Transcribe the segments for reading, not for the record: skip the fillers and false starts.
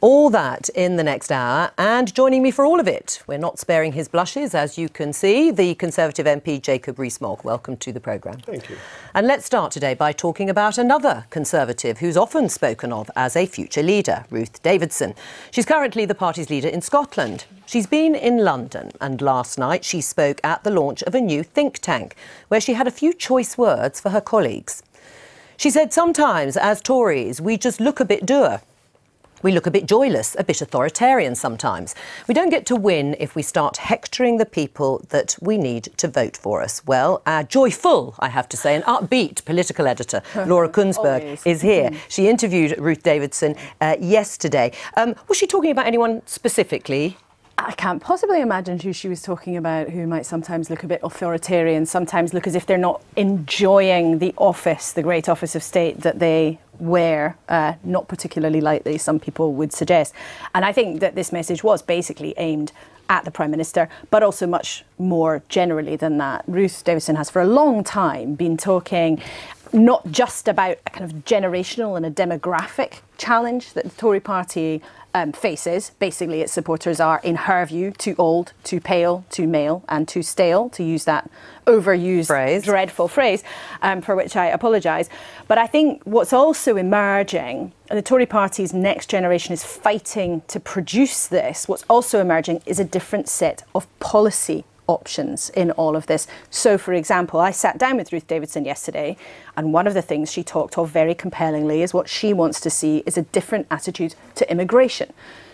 All that in the next hour, and joining me for all of it, we're not sparing his blushes, as you can see, the Conservative MP Jacob Rees Mogg. Welcome to the programme. Thank you. And let's start today by talking about another Conservative who's often spoken of as a future leader, Ruth Davidson. She's currently the party's leader in Scotland. She's been in London, and last night she spoke at the launch of a new think tank, where she had a few choice words for her colleagues. She said, sometimes, as Tories, we just look a bit dour. We look a bit joyless, a bit authoritarian sometimes. We don't get to win if we start hectoring the people that we need to vote for us. Well, our joyful, I have to say, and upbeat political editor, Laura Kunsberg, is here. She interviewed Ruth Davidson yesterday. Was she talking about anyone specifically? I can't possibly imagine who she was talking about, who might sometimes look a bit authoritarian, sometimes look as if they're not enjoying the office, the great office of state that they wear, not particularly lightly, some people would suggest. And I think that this message was basically aimed at the Prime Minister, but also much more generally than that. Ruth Davidson has for a long time been talking not just about a kind of generational and a demographic challenge that the Tory party faces. Basically, its supporters are, in her view, too old, too pale, too male and too stale, to use that overused, dreadful phrase, for which I apologise. But I think what's also emerging, and the Tory party's next generation is fighting to produce this, what's also emerging is a different set of policy options in all of this. So, for example, I sat down with Ruth Davidson yesterday, and one of the things she talked of very compellingly is what she wants to see is a different attitude to immigration.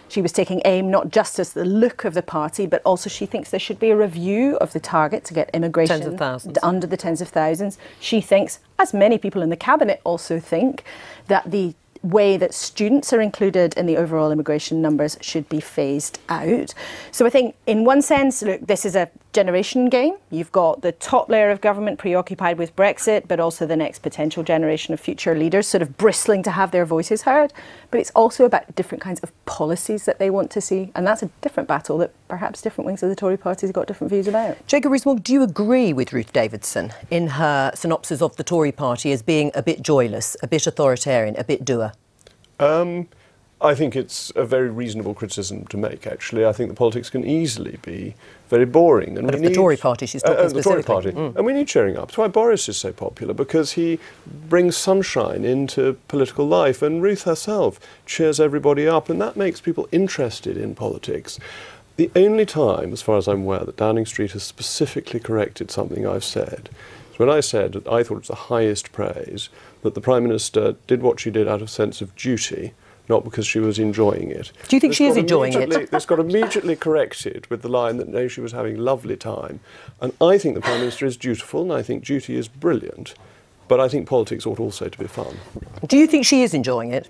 She was taking aim not just as the look of the party, but also she thinks there should be a review of the target to get immigration under the tens of thousands. She thinks, as many people in the cabinet also think, that the way that students are included in the overall immigration numbers should be phased out. So I think in one sense, look, this is a generation game. You've got the top layer of government preoccupied with Brexit, but also the next potential generation of future leaders sort of bristling to have their voices heard. But it's also about different kinds of policies that they want to see. And that's a different battle that perhaps different wings of the Tory party have got different views about. Jacob Rees Mogg, do you agree with Ruth Davidson in her synopsis of the Tory party as being a bit joyless, a bit authoritarian, a bit dour? I think it's a very reasonable criticism to make, actually. I think the politics can easily be very boring. And but of the Tory party, she's talking specifically. The Tory party. And we need cheering up. That's why Boris is so popular, because he brings sunshine into political life, and Ruth herself cheers everybody up, and that makes people interested in politics. The only time, as far as I'm aware, that Downing Street has specifically corrected something I've said is when I said that I thought it was the highest praise that the Prime Minister did what she did out of sense of duty, not because she was enjoying it. Do you think she is enjoying it? This got immediately corrected with the line that, no, she was having a lovely time. And I think the Prime Minister is dutiful, and I think duty is brilliant. But I think politics ought also to be fun. Do you think she is enjoying it?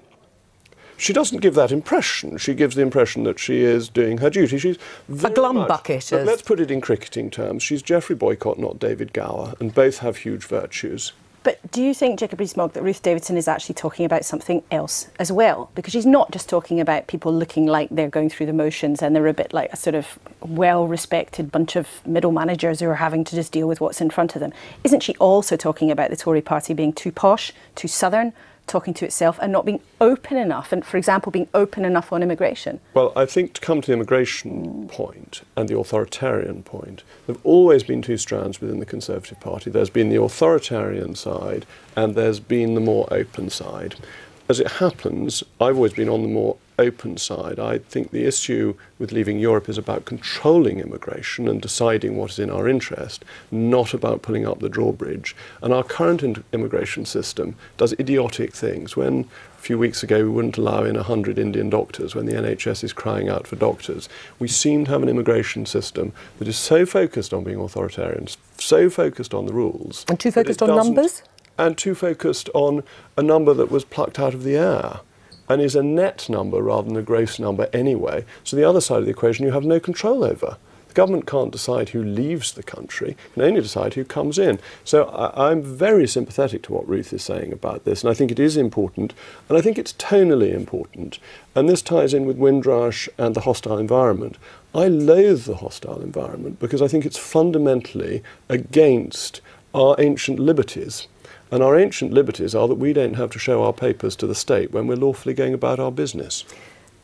She doesn't give that impression. She gives the impression that she is doing her duty. She's a glum bucket. Let's put it in cricketing terms. She's Geoffrey Boycott, not David Gower, and both have huge virtues. But do you think, Jacob Rees Mogg, that Ruth Davidson is actually talking about something else as well? Because she's not just talking about people looking like they're going through the motions and they're a bit like a sort of well-respected bunch of middle managers who are having to just deal with what's in front of them. Isn't she also talking about the Tory party being too posh, too southern, talking to itself and not being open enough, and, for example, being open enough on immigration? Well, I think to come to the immigration point and the authoritarian point, there have always been two strands within the Conservative Party. There's been the authoritarian side and there's been the more open side. As it happens, I've always been on the more open side. I think the issue with leaving Europe is about controlling immigration and deciding what is in our interest, not about pulling up the drawbridge. And our current immigration system does idiotic things. When a few weeks ago we wouldn't allow in 100 Indian doctors when the NHS is crying out for doctors, we seem to have an immigration system that is so focused on being authoritarian, so focused on the rules. And too focused on numbers? And too focused on a number that was plucked out of the air and is a net number rather than a gross number anyway. So the other side of the equation you have no control over. The government can't decide who leaves the country, it can only decide who comes in. So I'm very sympathetic to what Ruth is saying about this, and I think it is important, and I think it's tonally important. And this ties in with Windrush and the hostile environment. I loathe the hostile environment because I think it's fundamentally against our ancient liberties. And our ancient liberties are that we don't have to show our papers to the state when we're lawfully going about our business.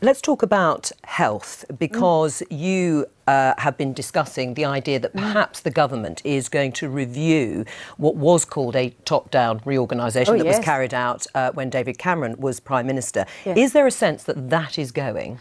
Let's talk about health, because you have been discussing the idea that perhaps the government is going to review what was called a top-down reorganisation that was carried out when David Cameron was Prime Minister. Yes. Is there a sense that that is going?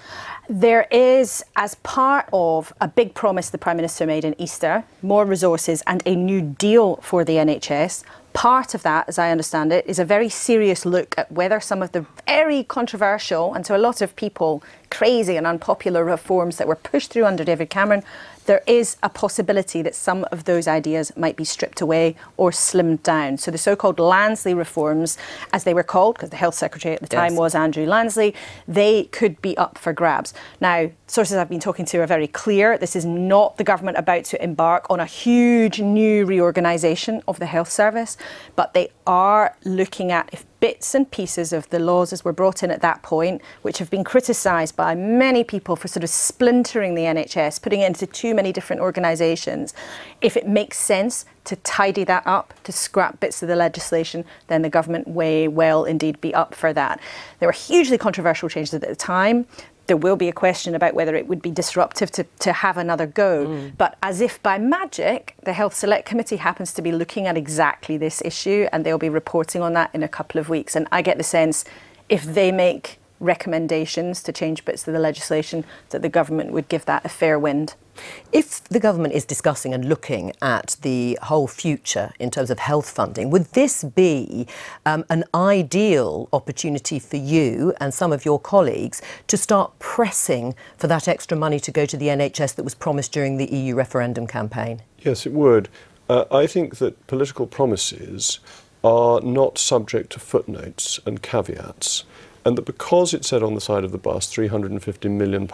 There is, as part of a big promise the Prime Minister made in Easter, more resources and a new deal for the NHS. Part of that, as I understand it, is a very serious look at whether some of the very controversial and to a lot of people crazy and unpopular reforms that were pushed through under David Cameron, there is a possibility that some of those ideas might be stripped away or slimmed down. So the so-called Lansley reforms, as they were called, because the Health Secretary at the time was Andrew Lansley, they could be up for grabs. Now, sources I've been talking to are very clear. This is not the government about to embark on a huge new reorganisation of the health service, but they are looking at if bits and pieces of the laws as were brought in at that point, which have been criticised by many people for sort of splintering the NHS, putting it into too many different organisations. If it makes sense to tidy that up, to scrap bits of the legislation, then the government may well indeed be up for that. There were hugely controversial changes at the time. There will be a question about whether it would be disruptive to have another go. But as if by magic, the Health Select Committee happens to be looking at exactly this issue, and they'll be reporting on that in a couple of weeks. And I get the sense if they make recommendations to change bits of the legislation, that the government would give that a fair wind. If the government is discussing and looking at the whole future in terms of health funding, would this be an ideal opportunity for you and some of your colleagues to start pressing for that extra money to go to the NHS that was promised during the EU referendum campaign? Yes, it would. I think that political promises are not subject to footnotes and caveats. And that because it said on the side of the bus £350 million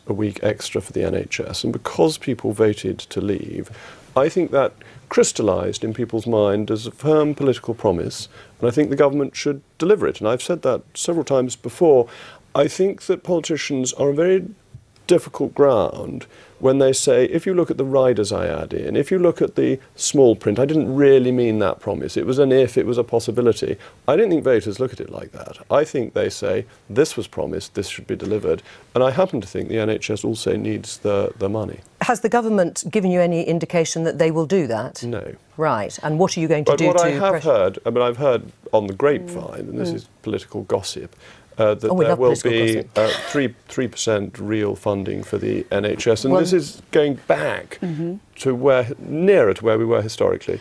a week extra for the NHS, and because people voted to leave, I think that crystallised in people's mind as a firm political promise, and I think the government should deliver it. And I've said that several times before. I think that politicians are on very difficult ground when they say, if you look at the riders I add in, if you look at the small print, I didn't really mean that promise. It was an if, it was a possibility. I don't think voters look at it like that. I think they say, this was promised, this should be delivered. And I happen to think the NHS also needs the money. Has the government given you any indication that they will do that? No. Right. And what are you going to do to... But what I have heard, I mean, I've heard on the grapevine, and this is political gossip, that there will be 3% real funding for the NHS, and this is going back to nearer to where we were historically.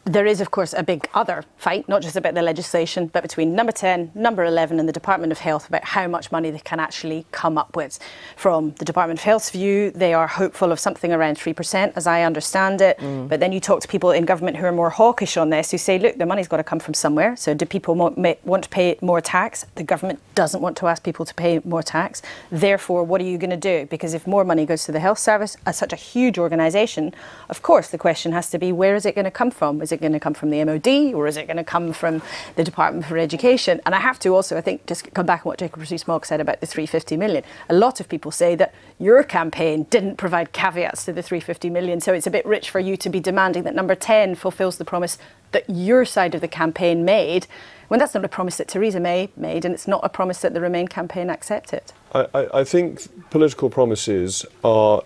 There is, of course, a big other fight, not just about the legislation, but between number 10, number 11 and the Department of Health about how much money they can actually come up with. From the Department of Health's view, they are hopeful of something around 3%, as I understand it. But then you talk to people in government who are more hawkish on this, who say, look, the money's got to come from somewhere. So do people want to pay more tax? The government doesn't want to ask people to pay more tax. Therefore, what are you going to do? Because if more money goes to the health service, as such a huge organisation, of course, the question has to be, where is it going to come from? Is it going to come from the MOD, or is it going to come from the Department for Education? And I have to also, I think, just come back on what Rees Mogg said about the 350 million. A lot of people say that your campaign didn't provide caveats to the 350 million, so it's a bit rich for you to be demanding that number 10 fulfills the promise that your side of the campaign made, when that's not a promise that Theresa May made, and it's not a promise that the Remain campaign accepted. I think political promises are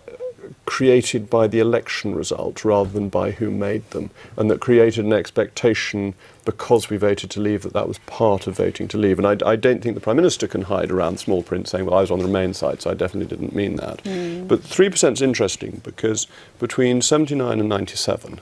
created by the election result rather than by who made them, and that created an expectation because we voted to leave that was part of voting to leave. And I don't think the Prime Minister can hide around small print saying, well, I was on the Remain side, so I definitely didn't mean that. But 3% is interesting because between 79 and 97,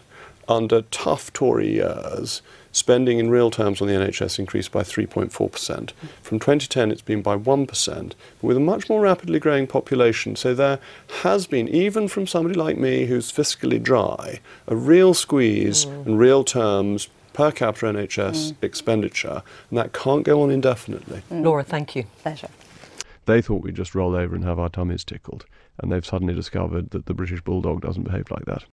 under tough Tory years, spending in real terms on the NHS increased by 3.4%. From 2010 it's been by 1%, but with a much more rapidly growing population. So there has been, even from somebody like me who's fiscally dry, a real squeeze in real terms per capita NHS expenditure, and that can't go on indefinitely. Laura, thank you. Pleasure. They thought we'd just roll over and have our tummies tickled, and they've suddenly discovered that the British bulldog doesn't behave like that.